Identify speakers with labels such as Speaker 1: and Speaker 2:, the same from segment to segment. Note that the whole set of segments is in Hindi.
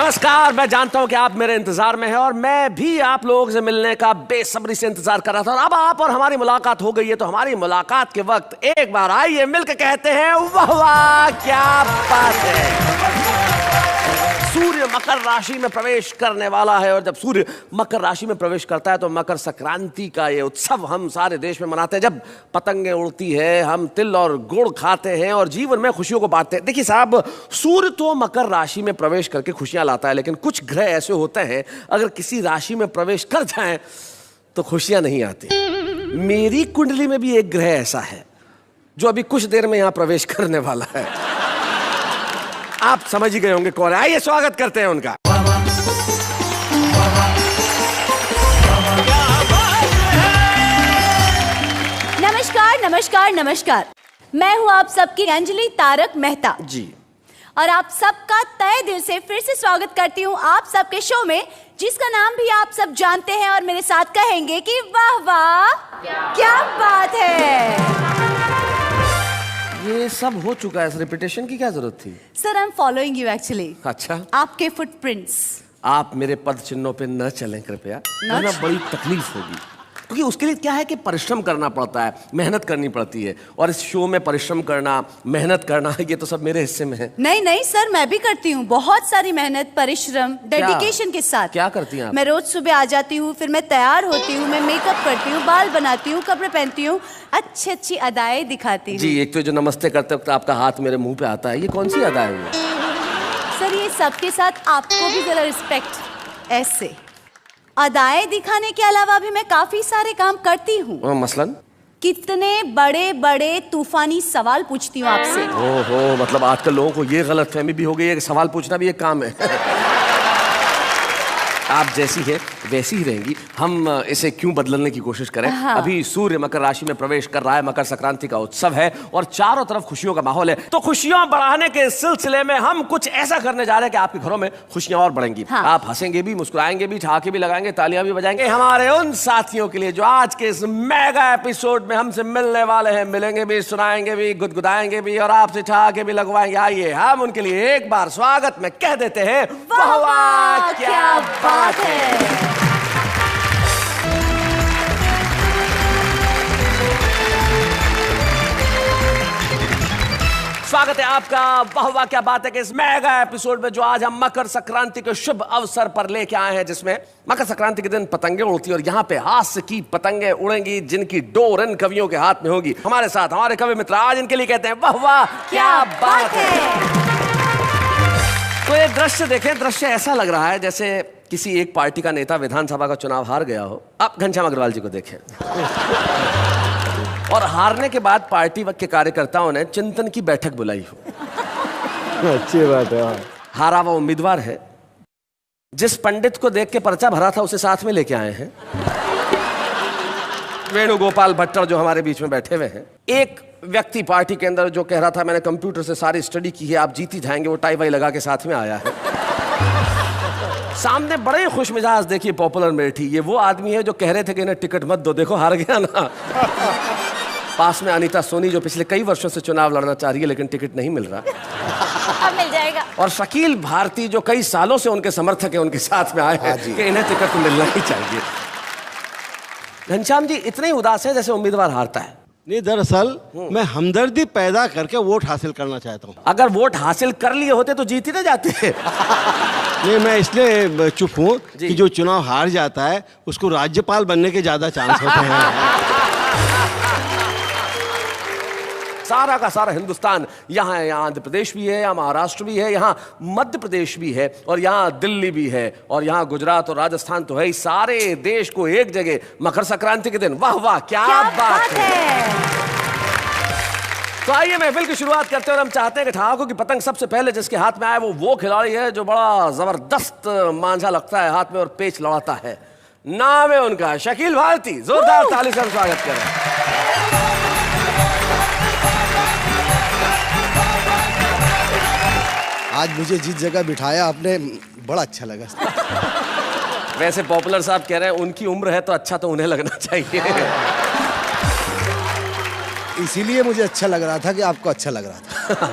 Speaker 1: नमस्कार। मैं जानता हूं कि आप मेरे इंतजार में हैं और मैं भी आप लोगों से मिलने का बेसब्री से इंतजार कर रहा था। और अब आप और हमारी मुलाकात हो गई है, तो हमारी मुलाकात के वक्त एक बार आइए मिलकर कहते हैं वाह वाह क्या बात है। सूर्य मकर राशि में प्रवेश करने वाला है और जब सूर्य मकर राशि में प्रवेश करता है तो मकर संक्रांति का ये उत्सव हम सारे देश में मनाते हैं। जब पतंगे उड़ती है, हम तिल और गुड़ खाते हैं और जीवन में खुशियों को बांटते हैं। देखिए साहब, सूर्य तो मकर राशि में प्रवेश करके खुशियां लाता है, लेकिन कुछ ग्रह ऐसे होते हैं अगर किसी राशि में प्रवेश कर जाएं तो खुशियां नहीं आती। मेरी कुंडली में भी एक ग्रह ऐसा है जो अभी कुछ देर में यहां प्रवेश करने वाला है। आप समझ ही गए होंगे कौन है। आइए स्वागत करते हैं उनका।
Speaker 2: नमस्कार नमस्कार नमस्कार। मैं हूं आप सबकी अंजलि तारक मेहता
Speaker 1: जी,
Speaker 2: और आप सबका तहे दिल से फिर से स्वागत करती हूं आप सबके शो में, जिसका नाम भी आप सब जानते हैं और मेरे साथ कहेंगे कि वाह वाह क्या बात है।
Speaker 1: ये सब हो चुका है, इस रिपीटेशन की क्या जरूरत थी?
Speaker 2: Sir I am following you actually.
Speaker 1: अच्छा,
Speaker 2: आपके फुटप्रिंट्स।
Speaker 1: आप मेरे पद चिन्हों पे न चलें कृपया, वरना बड़ी तकलीफ होगी। क्योंकि उसके लिए क्या है कि परिश्रम करना पड़ता है, मेहनत करनी पड़ती है, और इस शो में परिश्रम करना, मेहनत करना, ये तो सब मेरे हिस्से में है।
Speaker 2: नहीं नहीं सर, मैं भी करती हूँ बहुत सारी मेहनत, परिश्रम, डेडिकेशन के साथ।
Speaker 1: क्या करती हैं आप?
Speaker 2: मैं रोज सुबह आ जाती हूँ, फिर मैं तैयार होती हूँ, मैं मेकअप करती हूँ, बाल बनाती हूँ, कपड़े पहनती हूँ, अच्छी अच्छी अदाएं दिखाती हूँ।
Speaker 1: जी, एक तो जो नमस्ते करते वक्त आपका हाथ मेरे मुंह पे आता है, ये कौन सी अदा है?
Speaker 2: सर ये सबके साथ आपको भी जरा रिस्पेक्ट। ऐसे अदाएं दिखाने के अलावा भी मैं काफी सारे काम करती हूँ।
Speaker 1: मसलन
Speaker 2: कितने बड़े बड़े तूफानी सवाल पूछती हूँ आपसे।
Speaker 1: ओहो, मतलब आजकल लोगों को ये गलतफहमी भी हो गई है कि सवाल पूछना भी एक काम है। आप जैसी है वैसी ही रहेंगी, हम इसे क्यों बदलने की कोशिश करें। हाँ। अभी सूर्य मकर राशि में प्रवेश कर रहा है, मकर संक्रांति का उत्सव है और चारों तरफ खुशियों का माहौल है। तो खुशियां बढ़ाने के सिलसिले में हम कुछ ऐसा करने जा रहे हैं कि आपके घरों में खुशियां और बढ़ेंगी। हाँ। आप हंसेंगे भी, मुस्कुराएंगे भी, ठहाके भी लगाएंगे, तालियां भी बजाएंगे। हमारे उन साथियों के लिए जो आज के इस मेगा एपिसोड में हमसे मिलने वाले हैं, मिलेंगे भी, सुनाएंगे भी, गुदगुदाएंगे भी और आपसे ठहाके भी लगवाएंगे। आइए हम उनके लिए एक बार स्वागत में कह देते हैं वाह वाह क्या बात है। स्वागत है आपका वाह वाह क्या बात है कि इस मेगा एपिसोड में जो आज हम मकर संक्रांति के शुभ अवसर पर लेके आए हैं, जिसमें मकर संक्रांति के दिन पतंगे उड़ती और यहाँ पे हास्य की पतंगे उड़ेंगी जिनकी डोर इन कवियों के हाथ में होगी। हमारे साथ हमारे कवि मित्र आज इनके लिए कहते हैं वाह वाह क्या बात है। तो ये दृश्य देखें, दृश्य ऐसा लग रहा है जैसे किसी एक पार्टी का नेता विधानसभा का चुनाव हार गया हो। आप घनश्याम अग्रवाल जी को देखें और हारने के बाद पार्टी के कार्यकर्ताओं ने चिंतन की बैठक बुलाई हो।
Speaker 3: अच्छी बात है।
Speaker 1: हारा वो उम्मीदवार है जिस पंडित को देख के पर्चा भरा था, उसे साथ में लेके आए हैं। वेणुगोपाल भट्टर जो हमारे बीच में बैठे हुए हैं। एक व्यक्ति पार्टी के अंदर जो कह रहा था मैंने कंप्यूटर से सारी स्टडी की है, आप जीत ही जाएंगे, वो टाई वाई लगा के साथ में आया है। सामने बड़े खुश मिजाज देखिए पॉपुलर मेरिटी, ये वो आदमी है जो कह रहे थे कि इन्हें टिकट मत दो, देखो हार गया ना। पास में अनीता सोनी जो पिछले कई वर्षों से चुनाव लड़ना चाह रही है लेकिन टिकट नहीं मिल रहा।
Speaker 2: अब मिल जाएगा।
Speaker 1: और शकील भारती जो कई सालों से उनके समर्थक है, उनके साथ में आए हैं कि इन्हें टिकट तो मिलना ही चाहिए। घनश्याम जी इतने ही उदास है जैसे उम्मीदवार हारता है।
Speaker 3: नहीं, दरअसल मैं हमदर्दी पैदा करके वोट हासिल करना चाहता हूँ।
Speaker 1: अगर वोट हासिल कर लिए होते तो जीत ही ना जाते।
Speaker 3: नहीं, मैं इसलिए चुप हूँ कि जो चुनाव हार जाता है उसको राज्यपाल बनने के ज्यादा चांस होते हैं।
Speaker 1: सारा का सारा हिंदुस्तान यहाँ है, यहाँ आंध्र प्रदेश भी है, यहाँ महाराष्ट्र भी है, यहाँ मध्य प्रदेश भी है और यहाँ दिल्ली भी है और यहाँ गुजरात और राजस्थान तो है ही। सारे देश को एक जगह मकर संक्रांति के दिन वाह वाह क्या बात है। तो आइए महफिल की शुरुआत करते हैं और हम चाहते हैं कि ठहाकों की पतंग सबसे पहले जिसके हाथ में आए वो खिलाड़ी है जो बड़ा जबरदस्त मांझा लगता है हाथ में और पेच लड़ाता है। नाम है उनका शकील भारती। जोरदार ताली से स्वागत करें।
Speaker 4: आज मुझे जिस जगह बिठाया आपने बड़ा अच्छा लगा।
Speaker 1: वैसे पॉपुलर साहब कह रहे हैं उनकी उम्र है तो अच्छा तो उन्हें लगना चाहिए।
Speaker 4: इसीलिए मुझे अच्छा लग रहा था कि आपको अच्छा लग रहा था।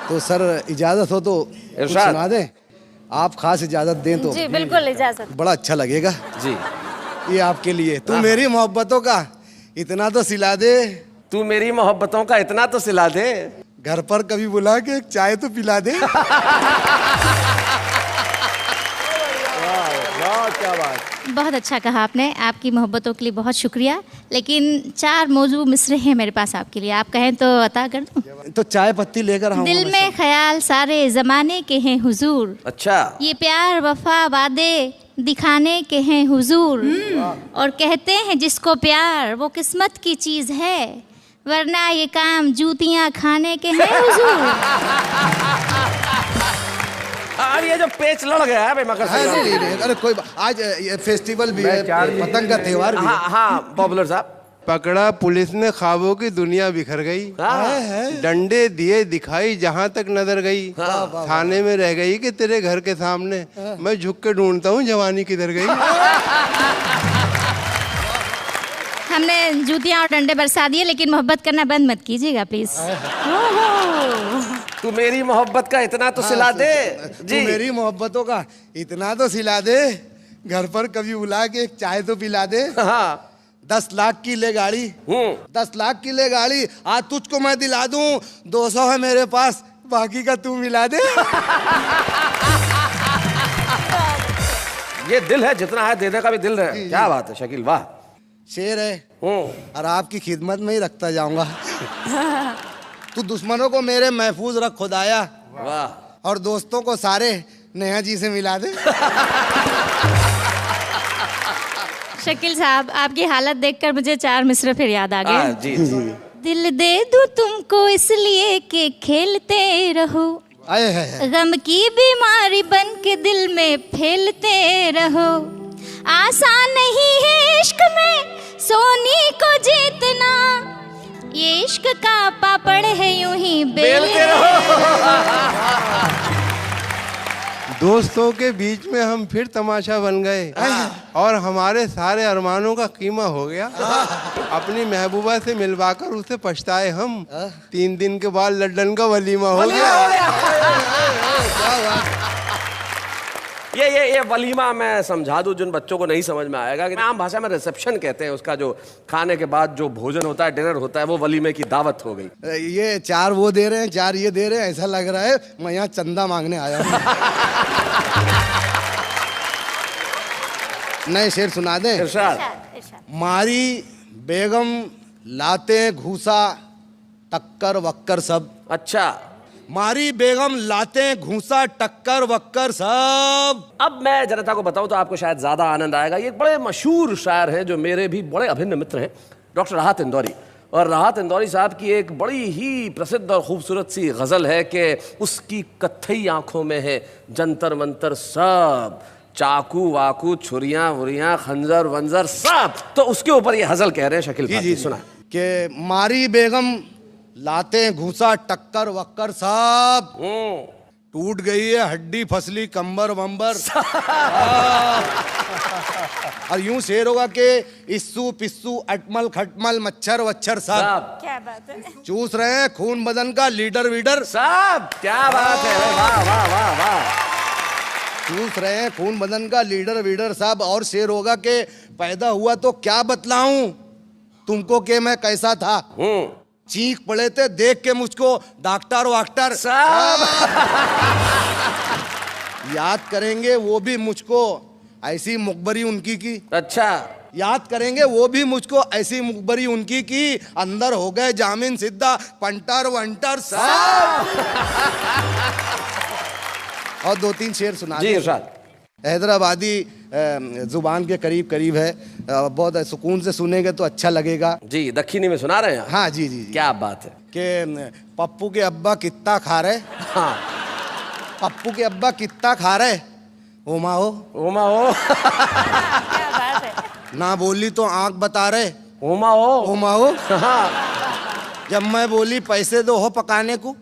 Speaker 4: तो सर इजाजत हो तो कुछ सुना दें। आप खास इजाजत दें तो
Speaker 2: जी बिल्कुल इजाजत।
Speaker 4: बड़ा अच्छा लगेगा।
Speaker 1: जी।
Speaker 4: ये आपके लिए। तू मेरी मोहब्बतों का इतना तो सिला दे,
Speaker 1: तू मेरी मोहब्बतों का इतना तो सिला दे,
Speaker 4: घर पर कभी बुला के एक चाय तो पिला दे।
Speaker 1: क्या बात।
Speaker 5: बहुत अच्छा कहा आपने, आपकी मोहब्बतों के लिए बहुत शुक्रिया। लेकिन 4 मौजू मिसरे हैं मेरे पास आपके लिए, आप कहें तो अता कर दूं?
Speaker 4: तो चाय पत्ती लेकर आऊंगा
Speaker 5: दिल
Speaker 4: मैं
Speaker 5: में ख्याल सारे जमाने के हैं हुजूर,
Speaker 1: अच्छा।
Speaker 5: ये प्यार वफा वादे दिखाने के हैं हुजूर, और कहते हैं जिसको प्यार वो किस्मत की चीज है, वरना ये काम जूतियां खाने के हैं हुजूर।
Speaker 1: अब ये जो पेच लड़ गया है मकर
Speaker 4: हाँ,
Speaker 1: संक्रांति।
Speaker 4: नहीं, अरे कोई आज ये फेस्टिवल भी है, पतंग का त्योहार भी है।
Speaker 1: हाँ हाँ पॉपुलर साहब।
Speaker 6: पकड़ा पुलिस ने, ख्वाबों की दुनिया बिखर गई, डंडे दिए दिखाई जहाँ तक नजर गई, थाने में रह गई कि तेरे घर के सामने, मैं झुक के ढूंढता हूँ जवानी किधर गई।
Speaker 5: हमने जूतियां और डंडे बरसा दिए, लेकिन मोहब्बत करना बंद मत कीजिएगा प्लीज।
Speaker 1: तू मेरी मोहब्बत का इतना तो सिला दे।
Speaker 4: तू मेरी मोहब्बतों का इतना तो सिला दे, घर पर कभी बुला के एक चाय तो पिला दे।
Speaker 1: हाँ।
Speaker 4: 10 लाख की ले गाड़ी, 10 लाख की ले गाड़ी, आज तुझको मैं दिला दूं, 200 है मेरे पास, बाकी का तू मिला दे।
Speaker 1: ये दिल है, जितना है देने का भी दिल है। क्या बात है शकील, वाह।
Speaker 4: शेर है और आपकी खिदमत में ही रखता जाऊंगा। तू दुश्मनों को मेरे महफूज रख खुदाया,
Speaker 1: वाह।
Speaker 4: और दोस्तों को सारे नेहा जी से मिला दे।
Speaker 5: शकील साहब, आपकी हालत देखकर मुझे 4 मिसरे फिर याद आ गए।
Speaker 1: जी जी।
Speaker 5: दिल दे दूं तुमको इसलिए कि खेलते रहो, गम की बीमारी बन के दिल में फैलते रहो, आसान नहीं है इश्क में सोनी को जीतना, ये इश्क का पापड़ है यूं ही बेलते रहो।
Speaker 6: दोस्तों के बीच में हम फिर तमाशा बन गए और हमारे सारे अरमानों का कीमा हो गया। अपनी महबूबा से मिलवाकर उसे पछताए हम, 3 दिन के बाद लड्डन का वलीमा हो गया।
Speaker 1: ये वलीमा मैं समझा दूं जिन बच्चों को नहीं समझ में आएगा कि आम भाषा में रिसेप्शन कहते हैं उसका, जो खाने के बाद जो भोजन होता है, डिनर होता है, वो वलीमे की दावत हो गई।
Speaker 4: ये 4 वो दे रहे हैं, 4 ये दे रहे हैं, ऐसा लग रहा है मैं यहाँ चंदा मांगने आया हूँ। नए शेर सुना दें?
Speaker 1: इरशाद।
Speaker 4: मारी बेगम लाते घूसा टक्कर वक्कर सब।
Speaker 1: अच्छा।
Speaker 4: मारी बेगम लाते घूसा टक्कर वक्कर सब।
Speaker 1: अब मैं जनता को बताऊं तो आपको शायद ज्यादा आनंद आएगा। ये एक बड़े मशहूर शायर हैं जो मेरे भी बड़े अभिन्न मित्र हैं, डॉक्टर राहत इंदौरी। और राहत इंदौरी साहब की एक बड़ी ही प्रसिद्ध और खूबसूरत सी गजल है कि उसकी कत्थई आंखों में है जंतर मंतर सब, चाकू वाकू छुरियां वुरियां खंजर वंजर सब। तो उसके ऊपर ये गजल कह रहे हैं शकील भाई, सुना
Speaker 4: कि मारी बेगम लाते घूसा टक्कर वक्कर सब, टूट गई है हड्डी फसली कंबर वंबर। और यूं शेर होगा कि इस्सू पिस्सू अटमल खटमल मच्छर वच्छर सब।
Speaker 2: क्या बात है।
Speaker 4: चूस रहे हैं खून बदन का लीडर वीडर
Speaker 1: सब। क्या बात है, वाह वाह वाह वाह।
Speaker 4: चूस रहे हैं खून बदन का लीडर वीडर साहब। और शेर होगा कि पैदा हुआ तो क्या बतलाऊं तुमको कि मैं कैसा था, चीख पड़े थे देख के मुझको डॉक्टर वाक्टर
Speaker 1: सब।
Speaker 4: याद करेंगे वो भी मुझको ऐसी मुखबरी उनकी की।
Speaker 1: अच्छा।
Speaker 4: याद करेंगे वो भी मुझको ऐसी मुखबरी उनकी की, अंदर हो गए जामिन सिद्धा पंटर वंटर सब। और 2-3 शेर सुना
Speaker 1: जी इरशाद।
Speaker 4: हैदराबादी जुबान के करीब करीब है, बहुत सुकून से सुनेंगे तो अच्छा लगेगा।
Speaker 1: जी दक्षिणी में सुना रहे हैं।
Speaker 4: हाँ जी जी, जी।
Speaker 1: क्या बात है
Speaker 4: कि पप्पू के अब्बा कितना खा रहे।
Speaker 1: हाँ।
Speaker 4: पप्पू के अब्बा कितना खा रहे, ओमा हो
Speaker 1: ओमा हो।
Speaker 2: क्या बात है।
Speaker 4: ना बोली तो आंख बता रहे,
Speaker 1: ओमा हो।
Speaker 4: ओमा हो।
Speaker 1: हाँ।
Speaker 4: जब मैं बोली पैसे दो हो पकाने को,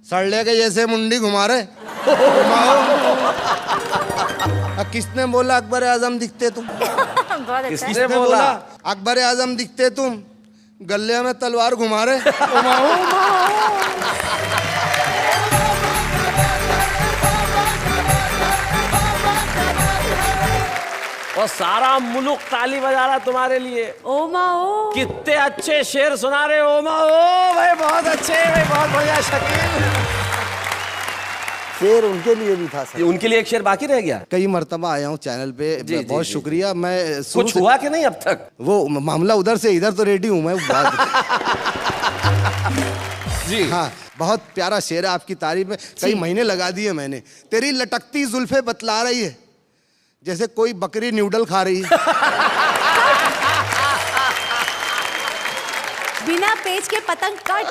Speaker 4: सड़ले के जैसे मुंडी घुमा रहे, ओमा हो। किसने बोला अकबर आजम दिखते तुम?
Speaker 2: बहुत अच्छा।
Speaker 1: किसने बोला?
Speaker 4: अकबर आजम दिखते तुम, गले में तलवार घुमा रहे, ओमा हो, ओमा हो।
Speaker 1: और सारा मुल्क ताली बजा रहा तुम्हारे लिए।
Speaker 2: ओ मा ओ,
Speaker 1: कितने अच्छे शेर सुना रहे हो मा ओ भाई, बहुत अच्छे भाई, बहुत बढ़िया शकील।
Speaker 4: शेर उनके लिए भी था सर।
Speaker 1: उनके लिए एक शेर बाकी रह गया।
Speaker 4: कई मर्तबा आया हूँ चैनल पे, बहुत शुक्रिया। मैं
Speaker 1: कुछ हुआ कि नहीं अब तक?
Speaker 4: वो मामला उधर से इधर तो रेडी हूँ मैं
Speaker 1: जी
Speaker 4: हाँ, बहुत प्यारा शेर है, आपकी तारीफ में कई महीने लगा दिए मैंने। तेरी लटकती जुल्फे बतला रही है जैसे कोई बकरी न्यूडल खा रही है।
Speaker 2: बिना पेच के पतंग कट।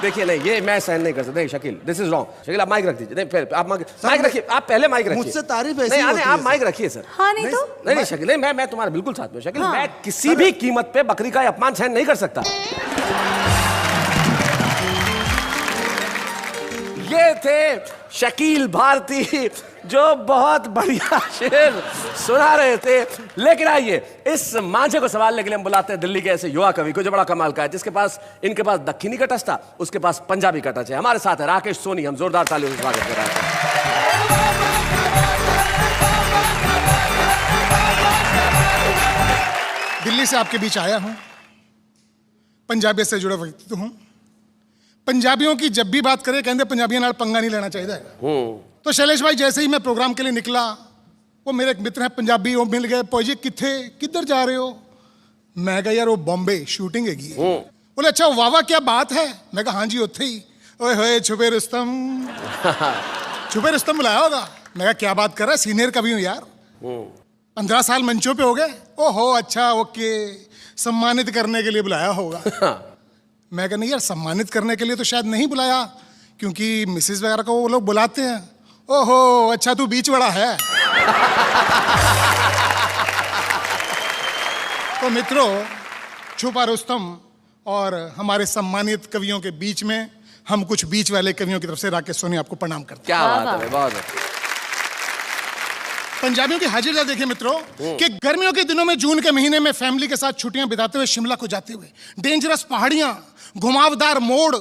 Speaker 1: देखिए नहीं, ये मैं सहन नहीं कर सकता। नहीं Shakeel, this is wrong. Shakeel आप माइक रख दीजिए। नहीं फिर आप माइक रखिए, आप पहले माइक रखिए।
Speaker 4: मुझसे तारीफ ऐसी
Speaker 1: नहीं,
Speaker 4: होती है
Speaker 1: आप माइक रखिए सर।
Speaker 2: हाँ नहीं तो
Speaker 1: नहीं शकील, नहीं मैं तुम्हारे बिल्कुल साथ में। शकील मैं किसी भी कीमत पे बकरी का अपमान सहन नहीं कर सकता। ये थे शकील भारती जो बहुत बढ़िया शेर सुना रहे थे। लेकिन आइए, इस मांझे को संभालने के लिए हम बुलाते हैं दिल्ली के ऐसे युवा कवि को जो बड़ा कमाल का है, जिसके पास इनके पास दक्षिणी का टच था, उसके पास पंजाबी का टच है। हमारे साथ है राकेश सोनी। हम जोरदार तालियों से स्वागत कर रहे हैं।
Speaker 7: दिल्ली से आपके बीच आया हूं, पंजाबी से जुड़ा व्यक्ति हूं। पंजाबियों की जब भी बात करें कहते पंजाबियों नाल पंगा नहीं लेना चाहिए। तो शैलेश भाई जैसे ही मैं प्रोग्राम के लिए निकला, वो मेरे एक मित्र हैं पंजाबी, वो मिल गए। पोजी किधर जा रहे हो? मैं कहा यार वो बॉम्बे शूटिंग हैगी। बोले अच्छा वाह वाह क्या बात है। मैं कहा हाँ जी उत्थे ही। ओए होए छुपे रुस्तम। छुपे रुस्तम बुलाया होगा। मैं कहा क्या बात कर रहा है, सीनियर कवि हूँ यार, 15 साल मंचों पे हो गए। ओहो अच्छा ओके, सम्मानित करने के लिए बुलाया होगा। मैं कहा नहीं यार, सम्मानित करने के लिए तो शायद नहीं बुलाया, क्योंकि मिसेज वगैरह को वो लोग बुलाते हैं। ओहो अच्छा तू बीच बड़ा है। तो मित्रों, छुपा रुस्तम और हमारे सम्मानित कवियों के बीच में हम कुछ बीच वाले कवियों की तरफ से राकेश सोनी आपको प्रणाम करते हैं।
Speaker 1: क्या बात है, बहुत है।
Speaker 7: पंजाबियों की हाजिर देखिए मित्रों कि गर्मियों के दिनों में जून के महीने में फैमिली के साथ छुट्टियां बिताते हुए शिमला को जाते हुए, डेंजरस पहाड़ियां, घुमावदार मोड़,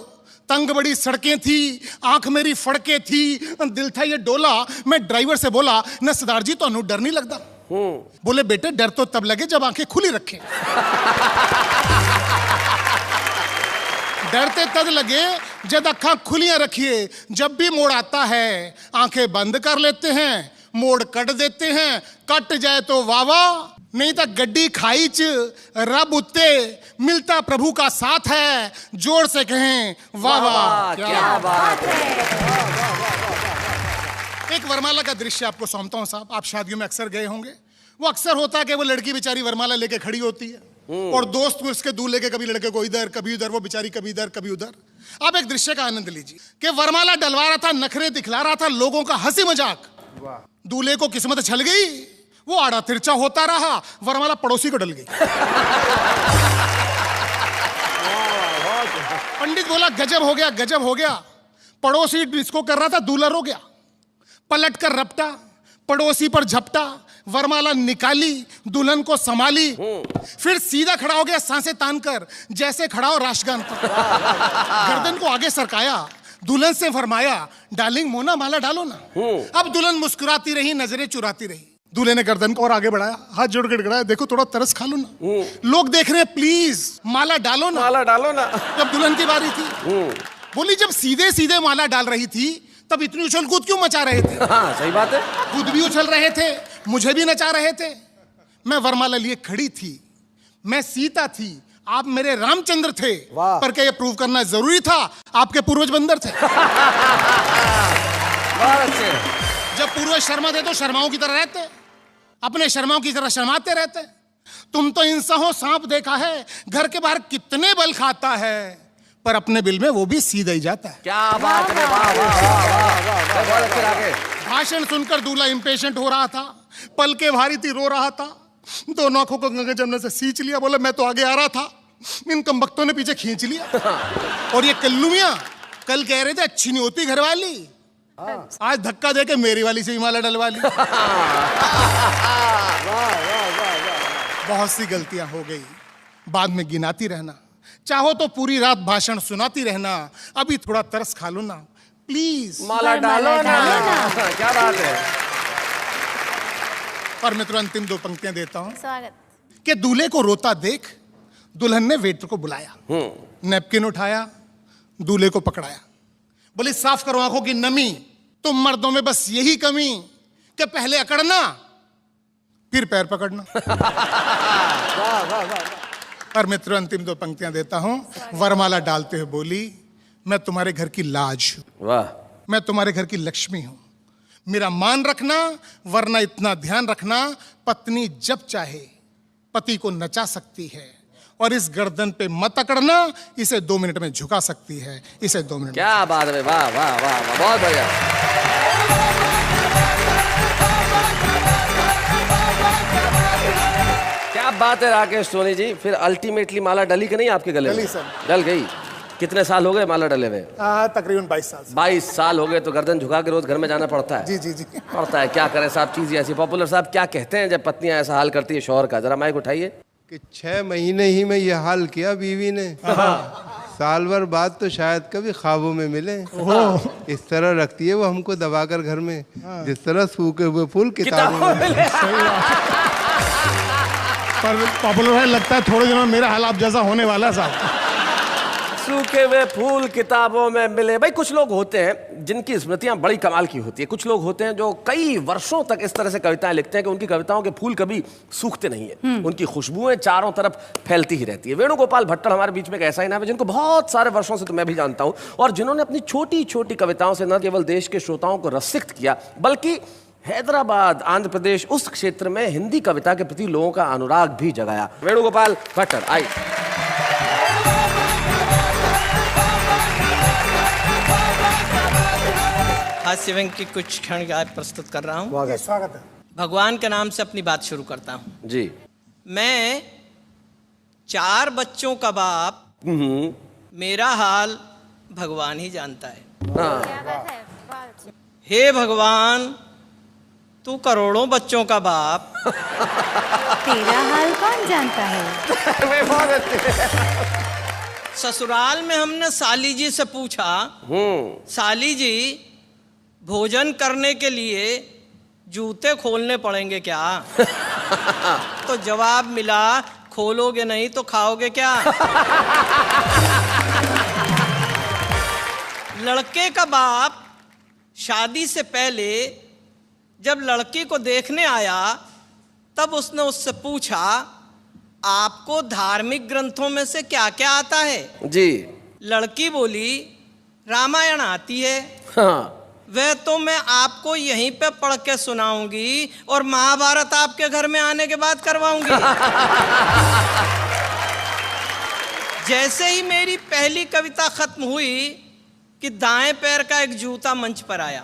Speaker 7: तंग बड़ी सड़कें थी, आंख मेरी फड़के थी, दिल था ये डोला। मैं ड्राइवर से बोला न सरदार जी तो डर नहीं लगता। बोले बेटे डर तो तब लगे जब आंखें खुली रखें। डरते तब लगे जब अखा खुलियां रखिए। जब भी मोड़ आता है आंखें बंद कर लेते हैं, मोड़ कट देते हैं। कट जाए तो वावा, नहीं तो गड्डी खाई च रब उत्ते, मिलता प्रभु का साथ है। जोर से कहें वाह वाह क्या बात है। एक वरमाला का दृश्य आपको सौंपता हूं साहब। आप शादियों में अक्सर गए होंगे। वो अक्सर होता है कि वो लड़की बेचारी वरमाला लेके खड़ी होती है और दोस्त उसके दूल्हे के कभी लड़के को इधर कभी उधर, वो बेचारी कभी इधर कभी उधर। आप एक दृश्य का आनंद लीजिए कि वरमाला डलवा रहा था, नखरे दिखला रहा था, लोगों का हंसी मजाक। दूल्हे को किस्मत छल गई, वो आड़ा तिरछा होता रहा, वरमाला पड़ोसी को डल गई। पंडित बोला गजब हो गया, गजब हो गया। पड़ोसी डिस्को कर रहा था, दूल्हा रो गया। पलट कर रपटा, पड़ोसी पर झपटा, वरमाला निकाली, दुल्हन को संभाली, फिर सीधा खड़ा हो गया सांसें तान कर, जैसे खड़ा हो राष्ट्रगान पर। गर्दन को आगे सरकाया, दुल्हन से फरमाया डार्लिंग मोना माला डालो ना। अब दुल्हन मुस्कुराती रही, नजरें चुराती रही। दूल्हे ने गर्दन को और आगे बढ़ाया, हाथ जोड़ के गिड़गिड़ाया, देखो थोड़ा तरस खा लो ना, लोग देख रहे हैं, प्लीज माला डालो ना,
Speaker 1: माला डालो ना।
Speaker 7: जब दुल्हन की बारी थी बोली जब सीधे सीधे माला डाल रही थी तब इतनी उछल कूद क्यों मचा रहे थे?
Speaker 1: हाँ सही बात है।
Speaker 7: खुद भी उछल रहे थे, मुझे भी नचा रहे थे। मैं वरमाला लिए खड़ी थी, मैं सीता थी, आप मेरे रामचंद्र थे। पर क्या ये प्रूव करना जरूरी था आपके पूर्वज बंदर थे?
Speaker 1: बहुत अच्छे।
Speaker 7: जब पूर्वज शर्मा थे तो शर्माओं की तरह रहते, अपने शर्माओं की तरह शर्माते रहते। तुम तो इंसान हो, सांप देखा है घर के बाहर कितने बल खाता है, पर अपने बिल में वो भी सीधा ही जाता है।
Speaker 1: क्या बात है, वाह वाह वाह, बहुत अच्छे आगे।
Speaker 7: भाषण सुनकर दूल्हा इंपेशेंट हो रहा था, पल के भारी थी, रो रहा था, दोनों आंखों को गंगे जमुना से सींच लिया। बोले मैं तो आगे आ रहा था, इन कमबख्तों ने पीछे खींच लिया। और ये कल्लुमियां कल कह रहे थे अच्छी नहीं होती घरवाली, आज धक्का देके मेरी वाली से हिमालय डलवा ली। बहुत सी गलतियां हो गई, बाद में गिनाती रहना। चाहो तो पूरी रात भाषण सुनाती रहना, अभी थोड़ा तरस खा लो ना, प्लीज
Speaker 1: माला डालो ना। क्या बात है।
Speaker 7: और मित्रों अंतिम 2 पंक्तियां देता हूं
Speaker 2: स्वागत।
Speaker 7: कि दूल्हे को रोता देख दुल्हन ने वेटर को बुलाया, नैपकिन उठाया, दूल्हे को पकड़ाया, बोले साफ करो आंखों की नमी, तुम मर्दों में बस यही कमी कि पहले अकड़ना फिर पैर पकड़ना। और मित्रों अंतिम 2 पंक्तियां देता हूं। वरमाला डालते हुए बोली, मैं तुम्हारे घर की लाज हूं,
Speaker 1: वाह,
Speaker 7: मैं तुम्हारे घर की लक्ष्मी हूं, मेरा मान रखना, वरना इतना ध्यान रखना, पत्नी जब चाहे पति को नचा सकती है, और इस गर्दन पे मत अकड़ना, इसे 2 मिनट में झुका सकती है, इसे 2 मिनट।
Speaker 1: क्या बात है, वाह वाह वाह वाह, बहुत बढ़िया। क्या बात है राकेश सोनी जी। फिर अल्टीमेटली माला डली कि नहीं आपके गले में?
Speaker 7: डली सर।
Speaker 1: डल गई। कितने साल हो गए माला डले हुए?
Speaker 7: तकरीबन 22 साल।
Speaker 1: 22 साल हो गए। तो गर्दन झुका के रोज घर में जाना पड़ता है?
Speaker 7: जी जी जी।
Speaker 1: पड़ता है, क्या करें साहब, चीज ऐसी। पॉपुलर साहब क्या कहते हैं जब पत्नियां ऐसा हाल करती है शौहर का? जरा माइक उठाइए।
Speaker 6: कि 6 महीने ही में ये हाल किया बीवी ने, साल भर बाद तो शायद कभी ख्वाबों में मिले। इस तरह रखती है वो हमको दबाकर घर में, जिस तरह सूखे हुए फूल किताबों में।
Speaker 7: पर पॉपुलर भाई लगता है थोड़े दिनों में मेरा हाल आप जैसा होने वाला है साहब।
Speaker 1: सूखे हुए फूल किताबों में मिले। भाई कुछ लोग होते हैं जिनकी स्मृतियां बड़ी कमाल की होती है। कुछ लोग होते हैं जो कई वर्षों तक इस तरह से कविताएं लिखते हैं कि उनकी कविताओं के फूल कभी सूखते नहीं है, उनकी खुशबुएं चारों तरफ फैलती ही रहती है। वेणुगोपाल भट्टर हमारे बीच में एक ऐसा ही नाम है जिनको बहुत सारे वर्षों से तो मैं भी जानता हूं, और जिन्होंने अपनी छोटी छोटी कविताओं से न केवल देश के श्रोताओं को रसिक्त किया, बल्कि हैदराबाद, आंध्र प्रदेश, उस क्षेत्र में हिंदी कविता के प्रति लोगों का अनुराग भी जगाया। वेणुगोपाल भट्टर, आई।
Speaker 8: हास्य व्यंग की कुछ क्षण आज प्रस्तुत कर रहा हूँ।
Speaker 7: स्वागत है।
Speaker 8: भगवान के नाम से अपनी बात शुरू करता हूँ
Speaker 1: जी।
Speaker 8: मैं 4 बच्चों का बाप, मेरा हाल भगवान ही जानता है। हे भगवान, तू करोड़ों बच्चों का बाप,
Speaker 2: तेरा हाल कौन जानता है?
Speaker 8: ससुराल में हमने साली जी से पूछा, साली जी भोजन करने के लिए जूते खोलने पड़ेंगे क्या? तो जवाब मिला, खोलोगे नहीं तो खाओगे क्या? लड़के का बाप शादी से पहले जब लड़की को देखने आया तब उसने उससे पूछा, आपको धार्मिक ग्रंथों में से क्या क्या आता है?
Speaker 1: जी।
Speaker 8: लड़की बोली, रामायण आती है।
Speaker 1: हाँ।
Speaker 8: वह तो मैं आपको यहीं पे पढ़ के सुनाऊंगी और महाभारत आपके घर में आने के बाद करवाऊंगी। जैसे ही मेरी पहली कविता खत्म हुई कि दाएं पैर का एक जूता मंच पर आया।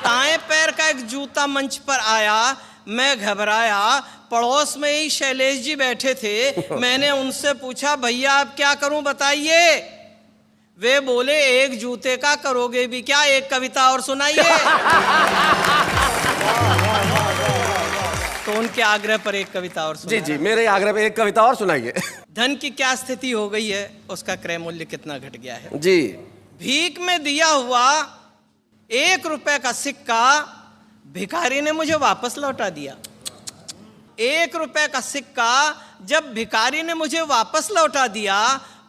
Speaker 8: दाएं पैर का एक जूता मंच पर आया, मैं घबराया। पड़ोस में ही शैलेश जी बैठे थे। मैंने उनसे पूछा, भैया अब क्या करूं बताइए? वे बोले, एक जूते का करोगे भी क्या, एक कविता और सुनाइए। तो उनके आग्रह पर एक कविता और
Speaker 1: जी जी, मेरे आग्रह पे एक कविता और सुनाइए।
Speaker 8: धन की क्या स्थिति हो गई है, उसका क्रय मूल्य कितना घट गया है।
Speaker 1: जी।
Speaker 8: भीख में दिया हुआ 1 रुपए का सिक्का भिखारी ने मुझे वापस लौटा दिया। 1 रुपए का सिक्का जब भिखारी ने मुझे वापस लौटा दिया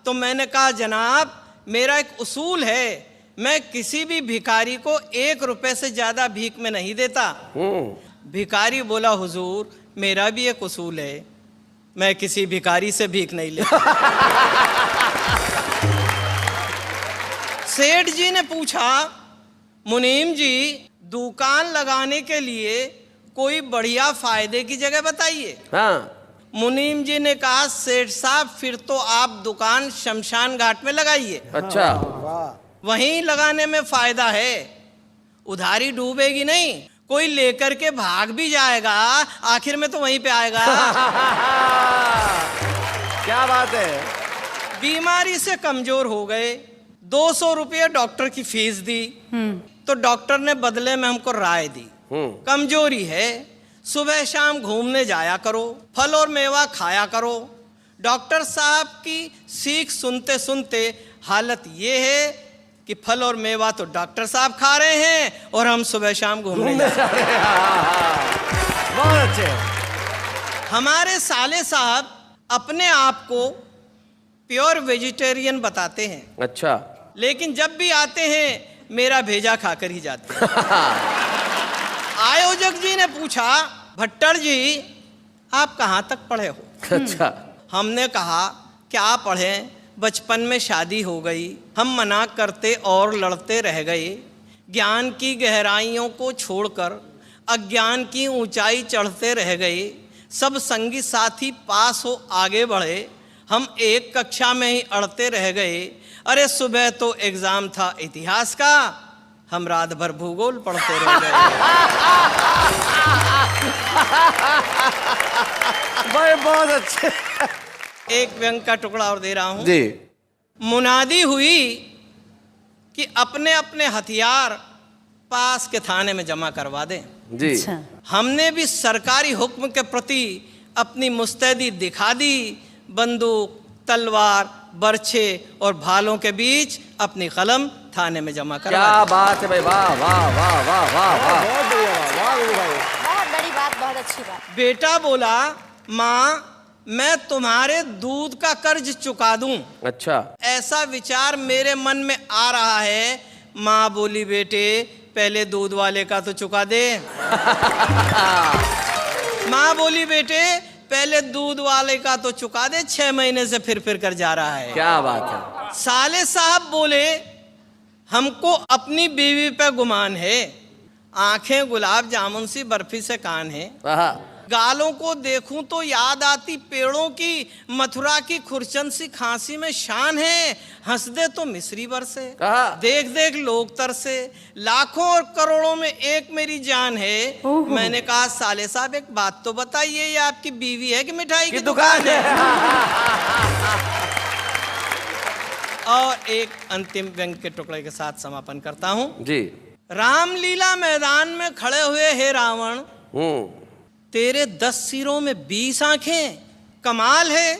Speaker 8: तो मैंने कहा, जनाब मेरा एक उसूल है, मैं किसी भी भिखारी को 1 रुपए से ज्यादा भीख में नहीं देता। भिखारी बोला, हुजूर मेरा भी एक उसूल है, मैं किसी भिखारी से भीख नहीं लेता। सेठ जी ने पूछा, मुनीम जी दुकान लगाने के लिए कोई बढ़िया फायदे की जगह बताइए।
Speaker 1: हाँ।
Speaker 8: मुनीम जी ने कहा, सेठ साहब फिर तो आप दुकान शमशान घाट में लगाइए।
Speaker 1: अच्छा।
Speaker 8: वहीं लगाने में फायदा है, उधारी डूबेगी नहीं, कोई लेकर के भाग भी जाएगा, आखिर में तो वहीं पे आएगा।
Speaker 1: क्या बात है।
Speaker 8: बीमारी से कमजोर हो गए, 200 रुपये डॉक्टर की फीस दी, तो डॉक्टर ने बदले में हमको राय दी, कमजोरी है, सुबह शाम घूमने जाया करो, फल और मेवा खाया करो। डॉक्टर साहब की सीख सुनते सुनते हालत ये है कि फल और मेवा तो डॉक्टर साहब खा रहे हैं और हम सुबह शाम घूमने जा रहे हैं।
Speaker 1: बहुत अच्छे।
Speaker 8: हमारे साले साहब अपने आप को प्योर वेजिटेरियन बताते हैं,
Speaker 1: अच्छा,
Speaker 8: लेकिन जब भी आते हैं मेरा भेजा खाकर ही जाते हैं। आयोजक जी ने पूछा, भट्टर जी आप कहाँ तक पढ़े हो?
Speaker 1: अच्छा।
Speaker 8: हमने कहा क्या पढ़ें, बचपन में शादी हो गई, हम मना करते और लड़ते रह गए, ज्ञान की गहराइयों को छोड़कर अज्ञान की ऊंचाई चढ़ते रह गए, सब संगी साथी पास हो आगे बढ़े, हम एक कक्षा में ही अड़ते रह गए, अरे सुबह तो एग्जाम था इतिहास का, हम रात भर भूगोल पढ़ते रह गए।
Speaker 1: भाई बहुत अच्छे।
Speaker 8: एक व्यंग का टुकड़ा और दे रहा हूं
Speaker 1: जी।
Speaker 8: मुनादी हुई कि अपने अपने हथियार पास के थाने में जमा करवा दें।
Speaker 1: जी।
Speaker 2: अच्छा।
Speaker 8: हमने भी सरकारी हुक्म के प्रति अपनी मुस्तैदी दिखा दी, बंदूक, तलवार, बर्छे और भालों के बीच अपनी कलम थाने में जमा करवा दी।
Speaker 1: क्या बात है भाई, वाह वाह वाह वाह वाह वाह।
Speaker 2: बहुत बड़ी बात, बहुत अच्छी बात।
Speaker 8: बेटा बोला, माँ मैं तुम्हारे दूध का कर्ज चुका दूं।
Speaker 1: अच्छा।
Speaker 8: ऐसा विचार मेरे मन में आ रहा है। माँ बोली, बेटे पहले दूध वाले का तो चुका दे। माँ बोली, बेटे पहले दूध वाले का तो चुका दे, 6 महीने से फिर कर जा रहा है।
Speaker 1: क्या बात है।
Speaker 8: साले साहब बोले, हमको अपनी बीवी पे गुमान है, आंखें गुलाब जामुन सी बर्फी से कान है, गालों को देखूं तो याद आती पेड़ों की, मथुरा की खुरचन सी खांसी में शान है, हंस दे तो मिस्री बरसे, देख देख लोग तरसे, लाखों और करोड़ों में एक मेरी जान है। मैंने कहा साले साहब एक बात तो बताइए, ये आपकी बीवी है कि मिठाई की दुकान है? और एक अंतिम व्यंग के टुकड़े के साथ समापन करता हूं
Speaker 1: जी।
Speaker 8: रामलीला मैदान में खड़े हुए हे रावण, तेरे 10 सिरों में 20 आंखें, कमाल है,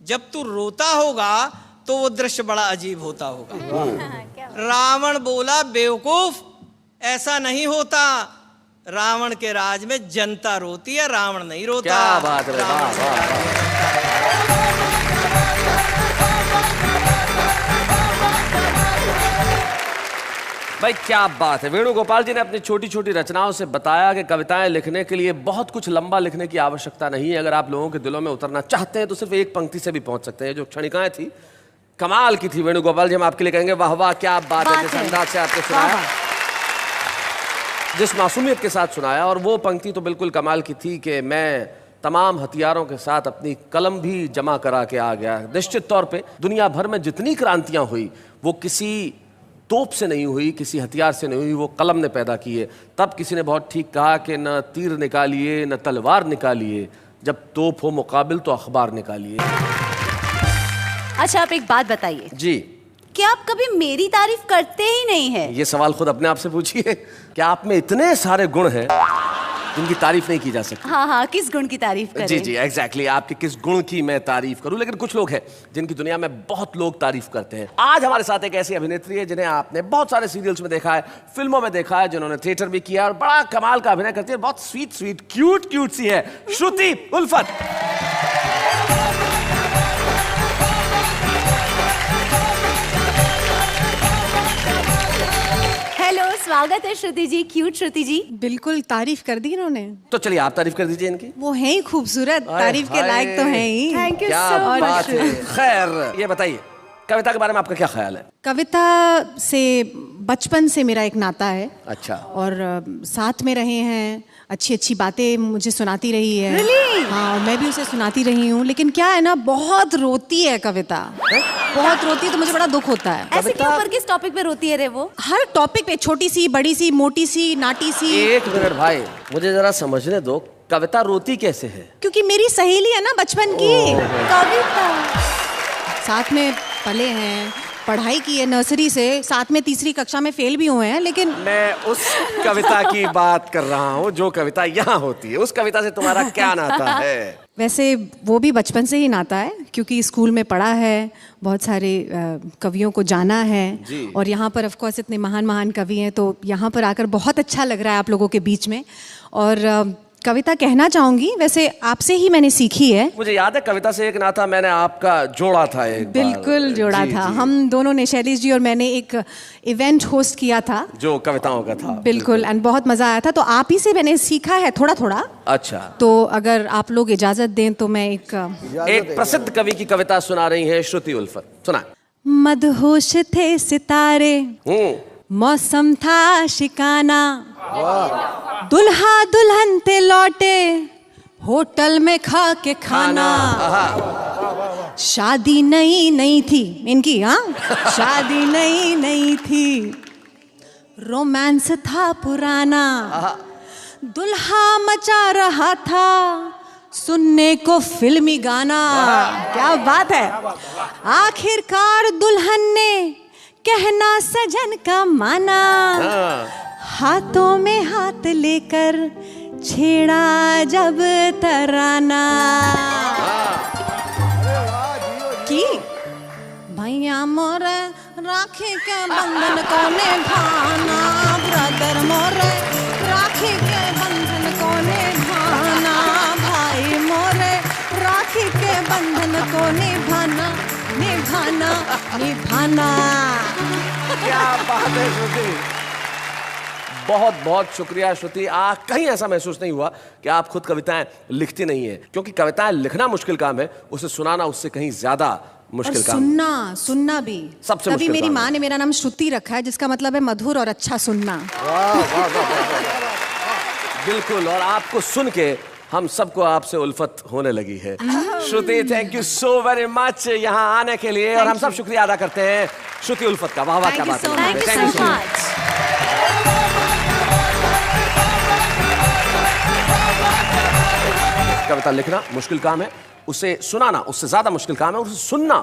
Speaker 8: जब तू रोता होगा तो वो दृश्य बड़ा अजीब होता होगा। रावण बोला, बेवकूफ ऐसा नहीं होता, रावण के राज में जनता रोती है, रावण नहीं रोता।
Speaker 1: क्या बात है, वाह वाह। भाई क्या बात है। वेणुगोपाल जी ने अपनी छोटी छोटी रचनाओं से बताया कि कविताएं लिखने के लिए बहुत कुछ लंबा लिखने की आवश्यकता नहीं है। अगर आप लोगों के दिलों में उतरना चाहते हैं तो सिर्फ एक पंक्ति से भी पहुंच सकते हैं। जो क्षणिकाएं थी कमाल की थी वेणुगोपाल जी, हम आपके लिए कहेंगे वाह वाह क्या बात है। जिस अंदाज से आपने सुनाया, जिस मासूमियत के साथ सुनाया, और वो पंक्ति तो बिल्कुल कमाल की थी कि मैं तमाम हथियारों के साथ अपनी कलम भी जमा करा के आ गया। निश्चित तौर पे दुनिया भर में जितनी क्रांतियां हुई वो किसी तोप से नहीं हुई, किसी हथियार से नहीं हुई, वो कलम ने पैदा की है। तब किसी ने बहुत ठीक कहा कि न तीर निकालिए न तलवार निकालिए, जब तोप हो मुकाबिल तो अखबार निकालिए।
Speaker 2: अच्छा आप एक बात बताइए
Speaker 1: जी,
Speaker 2: क्या आप कभी मेरी तारीफ करते ही नहीं है?
Speaker 1: ये सवाल खुद अपने आप से पूछिए। क्या आप में इतने सारे गुण हैं जिनकी तारीफ नहीं की जा सकती?
Speaker 2: हाँ हाँ, किस गुण की तारीफ करें?
Speaker 1: जी जी एग्जैक्टली, आपके किस गुण की मैं तारीफ करूं। लेकिन कुछ लोग हैं जिनकी दुनिया में बहुत लोग तारीफ करते हैं। आज हमारे साथ एक ऐसी अभिनेत्री है जिन्हें आपने बहुत सारे सीरियल्स में देखा है, फिल्मों में देखा है, जिन्होंने थिएटर भी किया और बड़ा कमाल का अभिनय करती है। बहुत स्वीट स्वीट क्यूट क्यूट सी है श्रुति उल्फत।
Speaker 2: हेलो, स्वागत है श्रुति जी, क्यूट श्रुति जी।
Speaker 9: बिल्कुल तारीफ कर दी इन्होंने।
Speaker 1: तो चलिए आप तारीफ कर दीजिए इनकी।
Speaker 9: वो है ही खूबसूरत, तारीफ के लायक तो है ही।
Speaker 2: थैंक यू
Speaker 1: क्या
Speaker 2: सो
Speaker 1: बात
Speaker 2: मच।
Speaker 1: है। खैर ये बताइए कविता के बारे में आपका क्या ख्याल है?
Speaker 9: कविता से बचपन से मेरा एक नाता है।
Speaker 1: अच्छा।
Speaker 9: और साथ में रहे हैं, अच्छी अच्छी बातें मुझे सुनाती रही है।
Speaker 2: Really?
Speaker 9: हाँ, मैं भी उसे सुनाती रही हूँ। लेकिन क्या है ना, बहुत रोती है कविता, बहुत रोती है, तो मुझे बड़ा दुख होता है।
Speaker 2: ऐसे क्यों, पर किस टॉपिक पे रोती है रे वो?
Speaker 9: हर टॉपिक पे, छोटी सी, बड़ी सी, मोटी सी, नाटी सी।
Speaker 1: एक मिनट भाई, मुझे जरा समझने दो, कविता रोती कैसे है?
Speaker 9: क्योंकि मेरी सहेली है ना बचपन की।
Speaker 2: कविता
Speaker 9: साथ में पले हैं, पढ़ाई की है नर्सरी से, साथ में तीसरी कक्षा में फेल भी हुए हैं, लेकिन
Speaker 1: मैं उस कविता की बात कर रहा हूँ जो कविता यहाँ होती है। उस कविता से तुम्हारा क्या नाता है?
Speaker 9: वैसे वो भी बचपन से ही नाता है, क्योंकि स्कूल में पढ़ा है, बहुत सारे कवियों को जाना है, और यहाँ पर ऑफ कोर्स इतने महान महान कवि हैं, तो यहाँ पर आकर बहुत अच्छा लग रहा है आप लोगों के बीच में। और कविता कहना चाहूंगी, वैसे आपसे ही मैंने सीखी है।
Speaker 1: मुझे याद है कविता से एक नाता मैंने आपका जोड़ा था एक
Speaker 9: बिल्कुल
Speaker 1: बार।
Speaker 9: जोड़ा था। हम दोनों ने, शैलेश जी और मैंने, एक इवेंट होस्ट किया था
Speaker 1: जो कविताओं का था।
Speaker 9: बिल्कुल, एंड बहुत मजा आया था। तो आप ही से मैंने सीखा है थोड़ा थोड़ा।
Speaker 1: अच्छा,
Speaker 9: तो अगर आप लोग इजाजत दें तो मैं एक
Speaker 1: प्रसिद्ध कवि की कविता सुना रही है श्रुति उल्फत, सुना।
Speaker 9: मदहोश थे सितारे, मौसम था शिकाना, दुल्हा दुल्हन थे लौटे, होटल में खा के खाना। शादी नई नई थी इनकी, हाँ शादी नई नई थी, रोमांस था पुराना, दुल्हा मचा रहा था सुनने को फिल्मी गाना। क्या बात है। आखिरकार दुल्हन ने कहना सजन का माना, हाथों में हाथ लेकर छेड़ा जब तराना की भैया मोरे राखी के बंधन को निभाना, ब्रदर मोरे राखी के बंधन को निभाना, भाई मोरे राखी के बंधन को निभाना निभाना निभाना।
Speaker 1: क्या बात है श्रुति, बहुत बहुत शुक्रिया श्रुति। कहीं ऐसा महसूस नहीं हुआ कि आप खुद कविताएं लिखती नहीं है, क्योंकि कविताएं लिखना मुश्किल काम है, उसे सुनाना उससे कहीं ज्यादा मुश्किल
Speaker 9: और
Speaker 1: काम।
Speaker 9: सुनना भी
Speaker 1: सबसे
Speaker 9: तभी
Speaker 1: मुश्किल
Speaker 9: मेरी
Speaker 1: काम
Speaker 9: माँ
Speaker 1: है।
Speaker 9: ने मेरा नाम श्रुति रखा है, जिसका मतलब है मधुर और अच्छा सुनना।
Speaker 1: बिल्कुल, और आपको सुन के हम सबको आपसे उल्फत होने लगी है। Shruti, thank you so very much यहाँ आने के लिए, और हम सब शुक्रिया अदा करते हैं श्रुति उल्फत का। वाह वाह, क्या बात है।
Speaker 2: Thank you so much.
Speaker 1: कविता लिखना मुश्किल काम है, उसे सुनाना उससे ज्यादा मुश्किल काम है, और उसे सुनना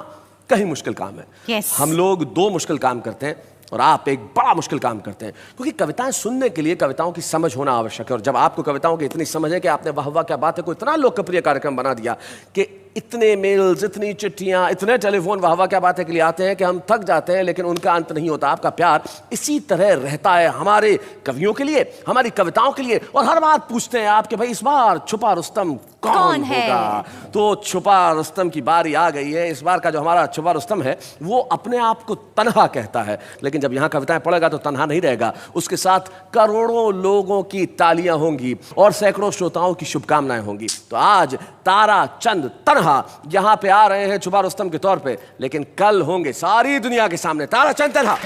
Speaker 1: कहीं मुश्किल काम है।
Speaker 2: Yes.
Speaker 1: हम लोग दो मुश्किल काम करते हैं और आप एक बड़ा मुश्किल काम करते हैं, क्योंकि कविताएं सुनने के लिए कविताओं की समझ होना आवश्यक है। और जब आपको कविताओं की इतनी समझ है कि आपने वाह वाह क्या बात है को इतना लोकप्रिय कार्यक्रम बना दिया कि इतने मेल्स, इतनी चिट्ठियां, इतने टेलीफोन वाह वाह क्या बात है के लिए आते हैं कि हम थक जाते हैं, लेकिन उनका अंत नहीं होता। आपका प्यार इसी तरह रहता है हमारे कवियों के लिए, हमारी कविताओं के लिए, और हर बात पूछते हैं आप कि भाई इस बार छुपा रुस्तम कौन होगा। तो छुपा रुस्तम की बारी आ गई है। इस बार का जो हमारा छुपा रुस्तम है वो अपने आप को तन्हा कहता है, लेकिन जब यहाँ कविताएं पढ़ेगा तो तन्हा नहीं रहेगा, उसके साथ करोड़ों लोगों की तालियां होंगी और सैकड़ों श्रोताओं की शुभकामनाएं होंगी। तो आज तारा चंद तन्हा यहाँ पे आ रहे हैं छुपा रुस्तम के तौर पे, लेकिन कल होंगे सारी दुनिया के सामने तारा चंद तन्हा।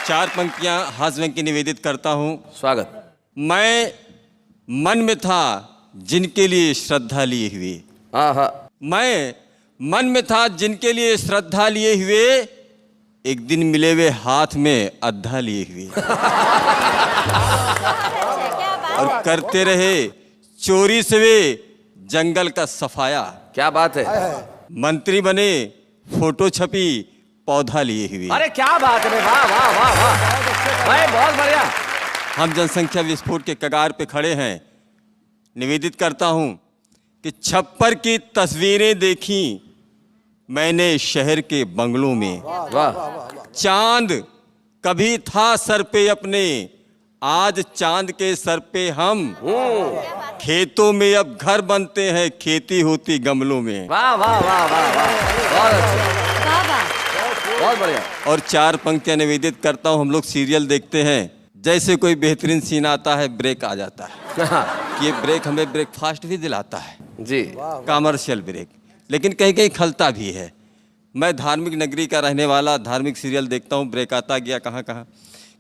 Speaker 10: चार पंक्तियां हाजमे की निवेदित करता हूं।
Speaker 1: स्वागत।
Speaker 10: मैं मन में था जिनके लिए श्रद्धा लिए हुए, मैं मन में था जिनके लिए श्रद्धा लिए हुए, एक दिन मिले वे हाथ में अद्धा लिए हुए और करते रहे चोरी से वे जंगल का सफाया।
Speaker 1: क्या बात है।
Speaker 10: मंत्री बने, फोटो छपी, पौधा लिए हुए।
Speaker 1: अरे क्या बात है, वाह वाह वाह वाह, भाई बहुत बढ़िया।
Speaker 10: हम जनसंख्या विस्फोट के कगार पे खड़े हैं। निवेदित करता हूं कि छप्पर की तस्वीरें देखी मैंने शहर के बंगलों में। चांद कभी था सर पे अपने, आज चांद के सर पे हम। खेतों में अब घर बनते हैं, खेती होती गमलों में।
Speaker 1: वाह वाह वाह वाह वाह, बहुत अच्छा, बहुत बढ़िया।
Speaker 10: और चार पंक्तियां निवेदित करता हूं। हम लोग सीरियल देखते हैं, जैसे कोई बेहतरीन सीन आता है ब्रेक आ जाता है। ये ब्रेक हमें ब्रेकफास्ट भी दिलाता है
Speaker 1: जी,
Speaker 10: कमर्शियल ब्रेक, लेकिन कहीं कहीं खलता भी है। मैं धार्मिक नगरी का रहने वाला, धार्मिक सीरियल देखता हूँ, ब्रेक आता गया कहाँ कहाँ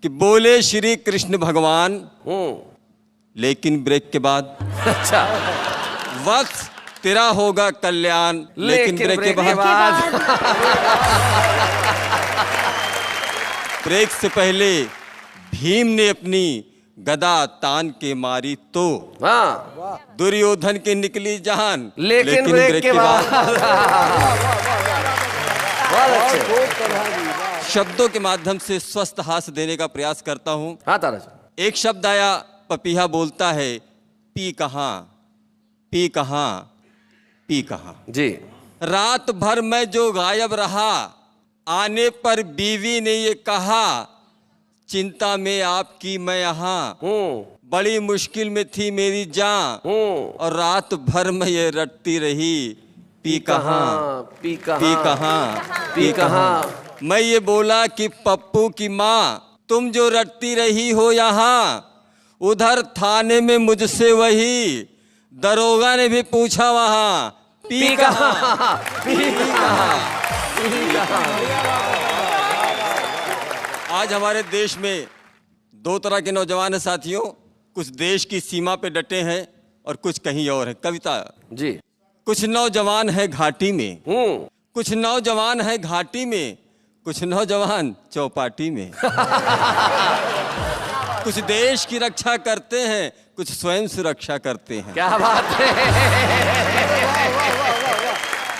Speaker 10: कि बोले श्री कृष्ण भगवान, लेकिन ब्रेक के बाद
Speaker 1: अच्छा
Speaker 10: वत्स तेरा होगा कल्याण, लेकिन ब्रेक के बाद ब्रेक से पहले भीम ने अपनी गदा तान के मारी तो
Speaker 1: हाँ
Speaker 10: दुर्योधन की निकली जान,
Speaker 1: लेकिन ब्रेक के बाद। बहुत अच्छे।
Speaker 10: शब्दों के माध्यम से स्वस्थ हास्य देने का प्रयास करता हूँ।
Speaker 1: हाँ ताराचंद।
Speaker 10: एक शब्द आया, पपीहा बोलता है, पी कहाँ, पी कहाँ, पी कहाँ।
Speaker 1: जी।
Speaker 10: रात भर मैं जो गायब रहा, आने पर बीवी ने ये कहा, चिंता में आपकी मैं यहाँ, बड़ी मुश्किल में थी मेरी जान, और रात भर मैं ये रटती रही, पी कहाँ,
Speaker 1: पी कहाँ,
Speaker 10: पी कहाँ, पी कहाँ। मैं ये बोला कि पप्पू की माँ, तुम जो रटती रही हो यहाँ, उधर थाने में मुझसे वही दरोगा ने भी पूछा वहाँ, पी कहाँ,
Speaker 1: पी कहाँ, पी कहाँ।
Speaker 10: आज हमारे देश में दो तरह के नौजवान हैं साथियों, कुछ देश की सीमा पे डटे हैं और कुछ कहीं और हैं। कविता
Speaker 1: जी।
Speaker 10: कुछ नौजवान है घाटी में, कुछ नौजवान है घाटी में, कुछ नौजवान चौपाटी में। कुछ देश की रक्षा करते हैं, कुछ स्वयं सुरक्षा करते हैं।
Speaker 1: क्या बात है।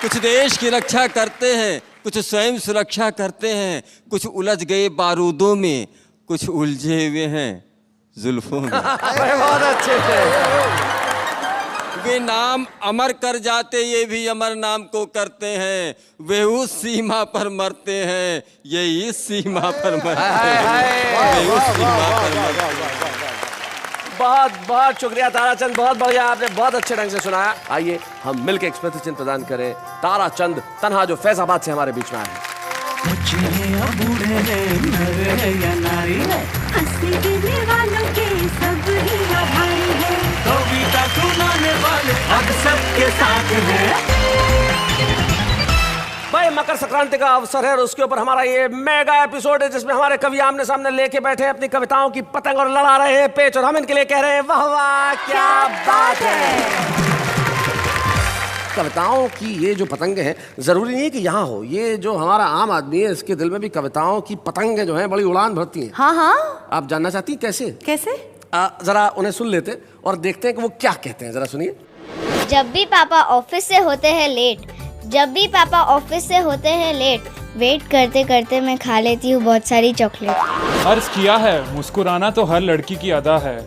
Speaker 10: कुछ देश की रक्षा करते हैं, कुछ स्वयं सुरक्षा करते हैं, कुछ उलझ गए बारूदों में, कुछ उलझे हुए हैं जुल्फों में।
Speaker 1: बहुत अच्छे थे।
Speaker 10: वे नाम अमर कर जाते, ये भी अमर नाम को करते हैं, वे उस सीमा पर मरते हैं, ये इस सीमा पर मरते हैं, वे उस सीमा पर मरते हैं।
Speaker 1: बहुत बहुत शुक्रिया ताराचंद, बहुत बढ़िया, आपने बहुत अच्छे ढंग से सुनाया। आइए हम मिलकर एक स्मृति चिन्ह प्रदान करें ताराचंद तन्हा, जो फैजाबाद से हमारे बीच में आए हैं। भाई मकर संक्रांति का अवसर है और उसके ऊपर हमारा ये मेगा एपिसोड है, जिसमें हमारे कवि आमने सामने लेके बैठे हैं अपनी कविताओं की पतंग और लड़ा रहे हैं पेच, और हम इनके लिए कह रहे हैं वाह वाह क्या बात है। कविताओं की ये जो पतंगे हैं, जरूरी नहीं है कि यहाँ हो, ये जो हमारा आम आदमी है इसके दिल में भी कविताओं की पतंगे जो हैं बड़ी उड़ान भरती हैं।
Speaker 2: हाँ हाँ।
Speaker 1: आप जानना चाहती हैं कैसे?
Speaker 2: कैसे?
Speaker 1: जरा उन्हें सुन लेते और देखते हैं कि वो क्या कहते हैं, जरा सुनिए।
Speaker 11: जब भी पापा ऑफिस से होते हैं लेट, जब भी पापा ऑफिस से होते हैं लेट, वेट करते करते मैं खा लेती हूँ बहुत सारी चॉकलेट।
Speaker 12: अर्ज किया है मुस्कुराना तो हर लड़की की अदा है,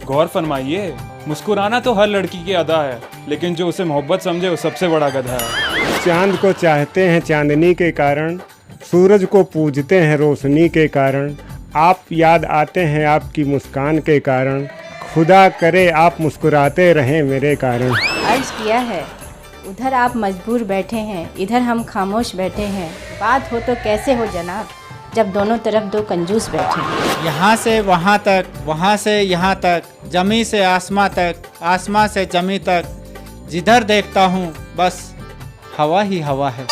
Speaker 12: गौर फरमाइए मुस्कुराना तो हर लड़की की अदा है, लेकिन जो उसे मोहब्बत समझे वो सबसे बड़ा गधा है।
Speaker 13: चांद को चाहते हैं चांदनी के कारण, सूरज को पूजते हैं रोशनी के कारण, आप याद आते हैं आपकी मुस्कान के कारण, खुदा करे आप मुस्कुराते रहें मेरे कारण।
Speaker 14: अर्ज किया है उधर आप मजबूर बैठे हैं, इधर हम खामोश बैठे हैं, बात हो तो कैसे हो जनाब, जब दोनों तरफ दो कंजूस बैठे हैं।
Speaker 15: यहाँ से वहाँ तक, वहाँ से यहाँ तक, जमी से आसमां तक, आसमां से जमी तक, जिधर देखता हूँ बस हवा ही हवा है।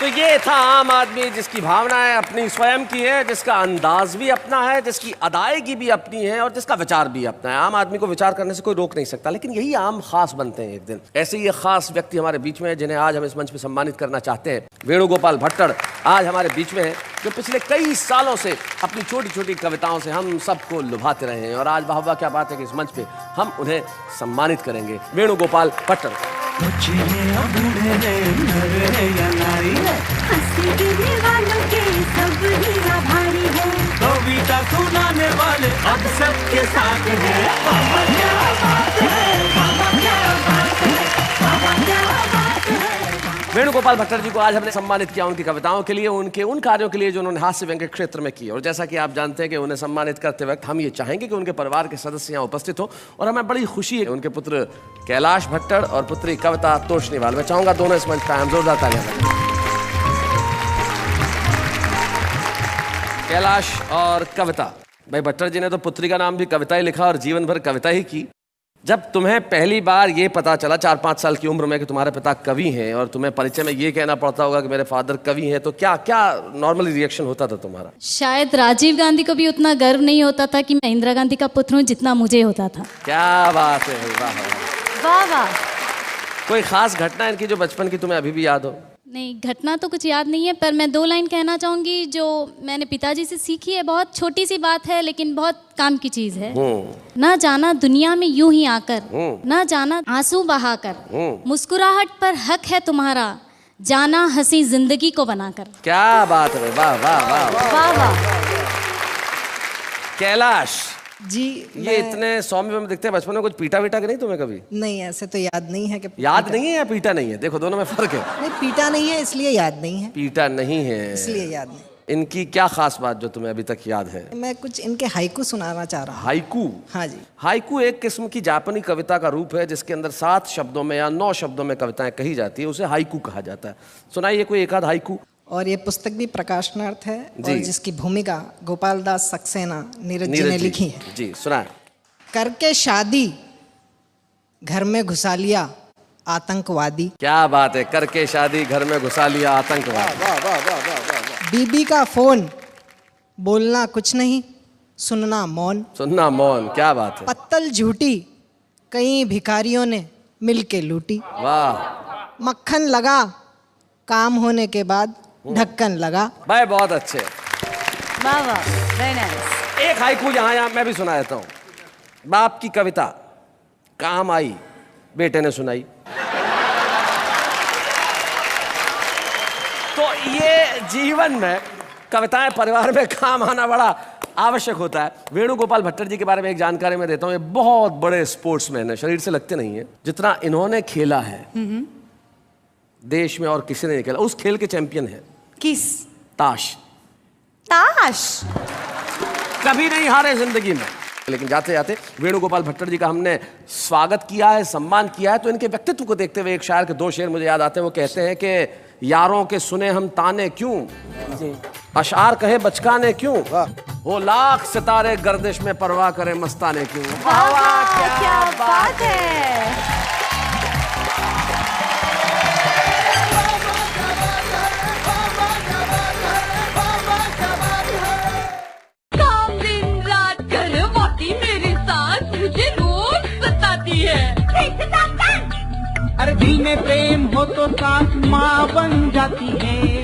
Speaker 1: तो ये था आम आदमी, जिसकी भावनाएं अपनी स्वयं की है, जिसका अंदाज भी अपना है, जिसकी अदायगी भी अपनी है और जिसका विचार भी अपना है। आम आदमी को विचार करने से कोई रोक नहीं सकता, लेकिन यही आम खास बनते हैं एक दिन। ऐसे ही एक खास व्यक्ति हमारे बीच में है, जिन्हें आज हम इस मंच पर सम्मानित करना चाहते हैं। वेणुगोपाल भट्टड़ आज हमारे बीच में है, जो पिछले कई सालों से अपनी छोटी छोटी कविताओं से हम सबको लुभाते रहे हैं, और आज वाह वाह क्या बात है कि इस मंच पे हम उन्हें सम्मानित करेंगे। वेणुगोपाल भट्टड़।
Speaker 16: कविता सुनाने वाले अब सबके साथ हैं।
Speaker 1: वेणुगोपाल भट्टड़ जी को आज हमने सम्मानित किया उनकी कविताओं के लिए, उनके उन कार्यों के लिए जो उन्होंने हास्य व्यंग्य के क्षेत्र में किए। और जैसा कि आप जानते हैं कि उन्हें सम्मानित करते वक्त हम ये चाहेंगे कि उनके परिवार के सदस्य यहाँ उपस्थित हो, और हमें बड़ी खुशी है उनके पुत्र कैलाश भट्टड़ और पुत्री कविता तोषनीवाल। मैं चाहूंगा दोनों इस मंच पर आएं, जोरदार तालियां बजाएं। कैलाश और कविता। भाई भट्टड़ जी ने तो पुत्री का नाम भी कविता ही लिखा और जीवन भर कविता ही की। जब तुम्हें पहली बार ये पता चला 4-5 साल की उम्र में कि तुम्हारे पिता कवि हैं, और तुम्हें परिचय में ये कहना पड़ता होगा कि मेरे फादर कवि हैं, तो क्या क्या नॉर्मली रिएक्शन होता था तुम्हारा?
Speaker 5: शायद राजीव गांधी को भी उतना गर्व नहीं होता था कि मैं इंदिरा गांधी का पुत्र हूँ जितना मुझे होता था।
Speaker 1: क्या बात है, वाह
Speaker 2: वाह वाह।
Speaker 1: कोई खास घटना इनकी जो बचपन की तुम्हें अभी भी याद हो?
Speaker 5: नहीं, घटना तो कुछ याद नहीं है, पर मैं 2 लाइन कहना चाहूँगी जो मैंने पिताजी से सीखी है। बहुत छोटी सी बात है लेकिन बहुत काम की चीज़ है। ना जाना दुनिया में यूं ही आकर, ना जाना आंसू बहाकर, मुस्कुराहट पर हक है तुम्हारा, जाना हंसी जिंदगी को बनाकर।
Speaker 1: क्या बात है, वाह वाह वाह
Speaker 2: वाह वाह।
Speaker 1: कैलाश
Speaker 17: जी,
Speaker 1: ये इतने सौम्य में दिखते हैं, बचपन में कुछ पीटा वीटा के नहीं तुम्हें कभी?
Speaker 17: नहीं, ऐसे तो याद नहीं है कि
Speaker 1: याद नहीं है या पीटा नहीं है? देखो दोनों में फर्क है।
Speaker 17: नहीं, पीटा नहीं है इसलिए याद नहीं है।
Speaker 1: पीटा नहीं है
Speaker 17: इसलिए याद नहीं।
Speaker 1: इनकी क्या खास बात जो तुम्हें अभी तक याद है?
Speaker 17: मैं कुछ इनके हाइकू सुनाना चाह रहा हूँ।
Speaker 1: हाइकू?
Speaker 17: हाँ जी।
Speaker 1: हाइकू एक किस्म की जापानी कविता का रूप है जिसके अंदर 7 शब्दों में या 9 शब्दों में कविताएं कही जाती है, उसे हाइकू कहा जाता है। सुनाइए कोई एक आध हाइकू।
Speaker 17: और ये पुस्तक भी प्रकाशनार्थ है और जिसकी भूमिका गोपाल दास सक्सेना नीरज जी ने लिखी है।
Speaker 1: जी सुनाए।
Speaker 17: करके शादी घर में घुसा लिया आतंकवादी।
Speaker 1: क्या बात है, करके शादी घर में घुसा लिया आतंकवादी।
Speaker 17: बीबी का फोन बोलना कुछ नहीं, सुनना मौन।
Speaker 1: सुनना मौन, क्या बात है।
Speaker 17: पत्तल झूठी कई भिखारियों ने मिलके लूटी।
Speaker 1: वाह।
Speaker 17: मक्खन लगा काम होने के बाद ढक्कन लगा।
Speaker 1: भाई बहुत अच्छे।
Speaker 2: वाह वाह, वेरी नाइस।
Speaker 1: एक हाइकू यहाँ मैं भी सुना देता हूँ। बाप की कविता काम आई, बेटे ने सुनाई। तो ये जीवन में कविताएं परिवार में काम आना बड़ा आवश्यक होता है। वेणुगोपाल भट्टर जी के बारे में एक जानकारी मैं देता हूँ। ये बहुत बड़े स्पोर्ट्समैन है, शरीर से लगते नहीं है। जितना इन्होंने खेला है देश में और किसी ने नहीं खेला। उस खेल के चैंपियन है।
Speaker 2: किस?
Speaker 1: ताश।
Speaker 2: ताश
Speaker 1: कभी नहीं हारे जिंदगी में। लेकिन जाते जाते वेणुगोपाल भट्टर जी का हमने स्वागत किया है, सम्मान किया है, तो इनके व्यक्तित्व को देखते हुए एक शायर के 2 शेर मुझे याद आते हैं। वो कहते हैं कि यारों के सुने हम ताने क्यों, अशार कहे बचकाने क्यों, वो लाख सितारे गर्दिश में परवाह करे मस्ताने क्यों।
Speaker 2: वाह वाह, क्या बात है।
Speaker 16: अरे दिल में प्रेम हो तो सास माँ बन जाती है।